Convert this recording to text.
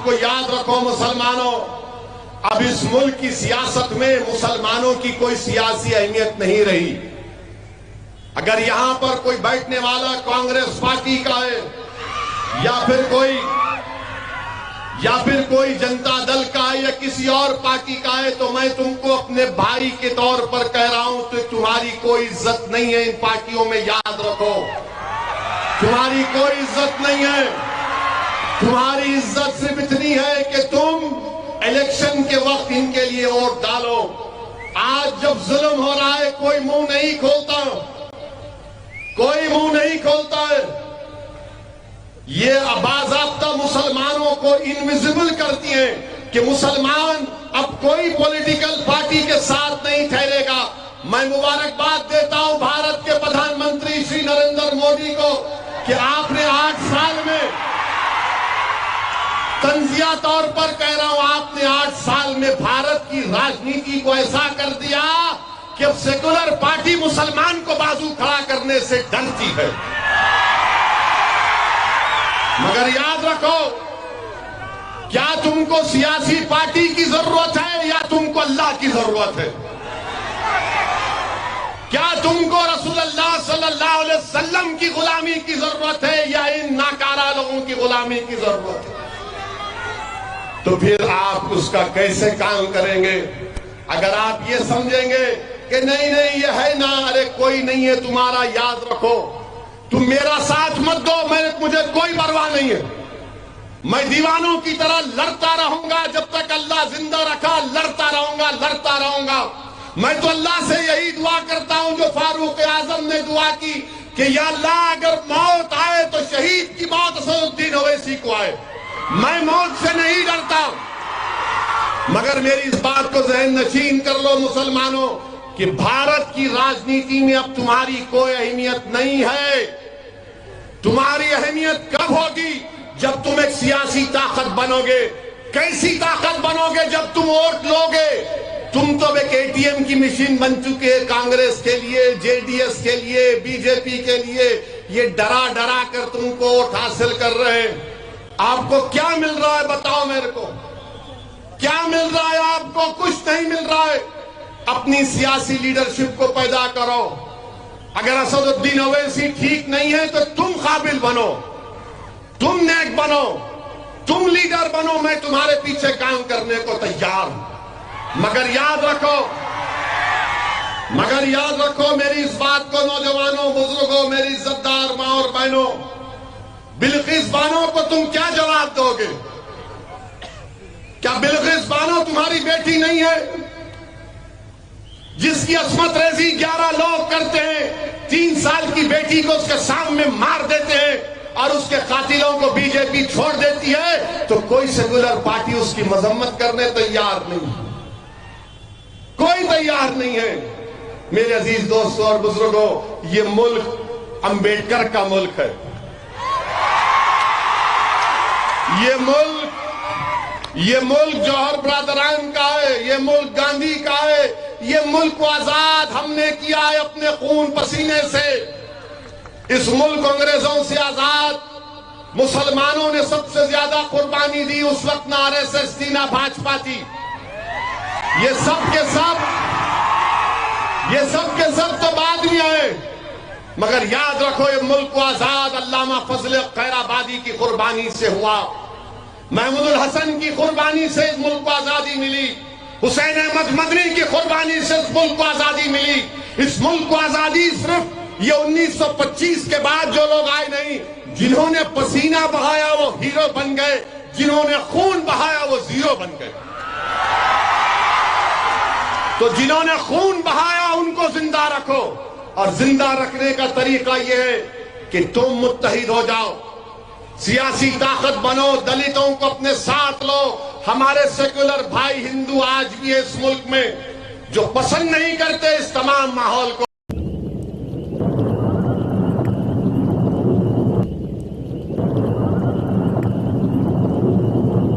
بات کو یاد رکھو مسلمانوں، اب اس ملک کی سیاست میں مسلمانوں کی کوئی سیاسی اہمیت نہیں رہی۔ اگر یہاں پر کوئی بیٹھنے والا کانگریس پارٹی کا ہے یا پھر کوئی جنتا دل کا ہے یا کسی اور پارٹی کا ہے، تو میں تم کو اپنے بھائی کے طور پر کہہ رہا ہوں تو تمہاری کوئی عزت نہیں ہے ان پارٹیوں میں، یاد رکھو تمہاری کوئی عزت نہیں ہے۔ تمہاری عزت صرف اتنی ہے کہ تم الیکشن کے وقت ان کے لیے ووٹ ڈالو۔ آج جب ظلم ہو رہا ہے کوئی منہ نہیں کھولتا، کوئی منہ نہیں کھولتا ہے۔ یہ باضابطہ مسلمانوں کو انویزیبل کرتی ہیں کہ مسلمان اب کوئی پولیٹیکل پارٹی کے ساتھ نہیں ٹھہرے گا۔ میں مبارکباد دیتا ہوں بھارت کے پردھان منتری شری نریندر مودی کو کہ آپ نے 8 سال میں، تنزیہ طور پر کہہ رہا ہوں، آپ نے 8 سال میں بھارت کی راجنیتی کو ایسا کر دیا کہ اب سیکولر پارٹی مسلمان کو بازو کھڑا کرنے سے ڈرتی ہے۔ مگر یاد رکھو، کیا تم کو سیاسی پارٹی کی ضرورت ہے یا تم کو اللہ کی ضرورت ہے؟ کیا تم کو رسول اللہ صلی اللہ علیہ وسلم کی غلامی کی ضرورت ہے یا ان ناکارہ لوگوں کی غلامی کی ضرورت ہے؟ تو پھر آپ اس کا کیسے کام کریں گے؟ اگر آپ یہ سمجھیں گے کہ نہیں یہ ہے نا، ارے کوئی نہیں ہے تمہارا، یاد رکھو تم میرا ساتھ مت دو، مجھے کوئی پرواہ نہیں ہے، میں دیوانوں کی طرح لڑتا رہوں گا جب تک اللہ زندہ رکھا، لڑتا رہوں گا۔ میں تو اللہ سے یہی دعا کرتا ہوں جو فاروق اعظم نے دعا کی کہ یا اللہ اگر موت آئے تو شہید کی موت اسد الدین اویسی کو آئے، میں موت سے نہیں ڈرتا۔ مگر میری اس بات کو ذہن نشین کر لو مسلمانوں کہ بھارت کی راجنیتی میں اب تمہاری کوئی اہمیت نہیں ہے۔ تمہاری اہمیت کب ہوگی؟ جب تم ایک سیاسی طاقت بنو گے۔ کیسی طاقت بنو گے؟ جب تم ووٹ لو گے۔ تم تو ایک اے ٹی ایم کی مشین بن چکے ہیں کانگریس کے لیے، جے ڈی ایس کے لیے، بی جے پی کے لیے۔ یہ ڈرا کر تم کو ووٹ حاصل کر رہے ہیں۔ آپ کو کیا مل رہا ہے بتاؤ میرے کو، کیا مل رہا ہے آپ کو؟ کچھ نہیں مل رہا ہے۔ اپنی سیاسی لیڈرشپ کو پیدا کرو۔ اگر اسد الدین اویسی ٹھیک نہیں ہے تو تم قابل بنو، تم نیک بنو، تم لیڈر بنو، میں تمہارے پیچھے کام کرنے کو تیار ہوں۔ مگر یاد رکھو میری اس بات کو، نوجوانوں، بزرگوں، میری عزتدار ماں اور بہنوں، بلقیس بانو کو تم کیا جواب دو گے؟ کیا بلقیس بانو تمہاری بیٹی نہیں ہے جس کی عصمت ریزی 11 لوگ کرتے ہیں؟ 3 سال کی بیٹی کو اس کے سامنے مار دیتے ہیں اور اس کے قاتلوں کو بی جے پی چھوڑ دیتی ہے تو کوئی سیکولر پارٹی اس کی مذمت کرنے تیار نہیں، کوئی تیار نہیں ہے۔ میرے عزیز دوستوں اور بزرگوں، یہ ملک امبیڈکر کا ملک ہے، یہ ملک جوہر برادران کا ہے، یہ ملک گاندھی کا ہے، یہ ملک کو آزاد ہم نے کیا ہے اپنے خون پسینے سے۔ اس ملک کو انگریزوں سے آزاد مسلمانوں نے سب سے زیادہ قربانی دی، اس وقت نہ آر ایس ایس تھی نہ بھاجپا تھی۔ یہ سب کے سب تو بعد میں آئے، مگر یاد رکھو یہ ملک کو آزاد علامہ فضل خیر آبادی کی قربانی سے ہوا، محمود الحسن کی قربانی سے اس ملک کو آزادی ملی، حسین احمد مدنی کی قربانی سے اس ملک کو آزادی ملی۔ اس ملک کو آزادی صرف یہ 1925 کے بعد جو لوگ آئے نہیں، جنہوں نے پسینہ بہایا وہ ہیرو بن گئے، جنہوں نے خون بہایا وہ زیرو بن گئے۔ تو جنہوں نے خون بہایا ان کو زندہ رکھو، اور زندہ رکھنے کا طریقہ یہ ہے کہ تم متحد ہو جاؤ، سیاسی طاقت بنو، دلتوں کو اپنے ساتھ لو۔ ہمارے سیکولر بھائی ہندو آج بھی اس ملک میں جو پسند نہیں کرتے اس تمام ماحول کو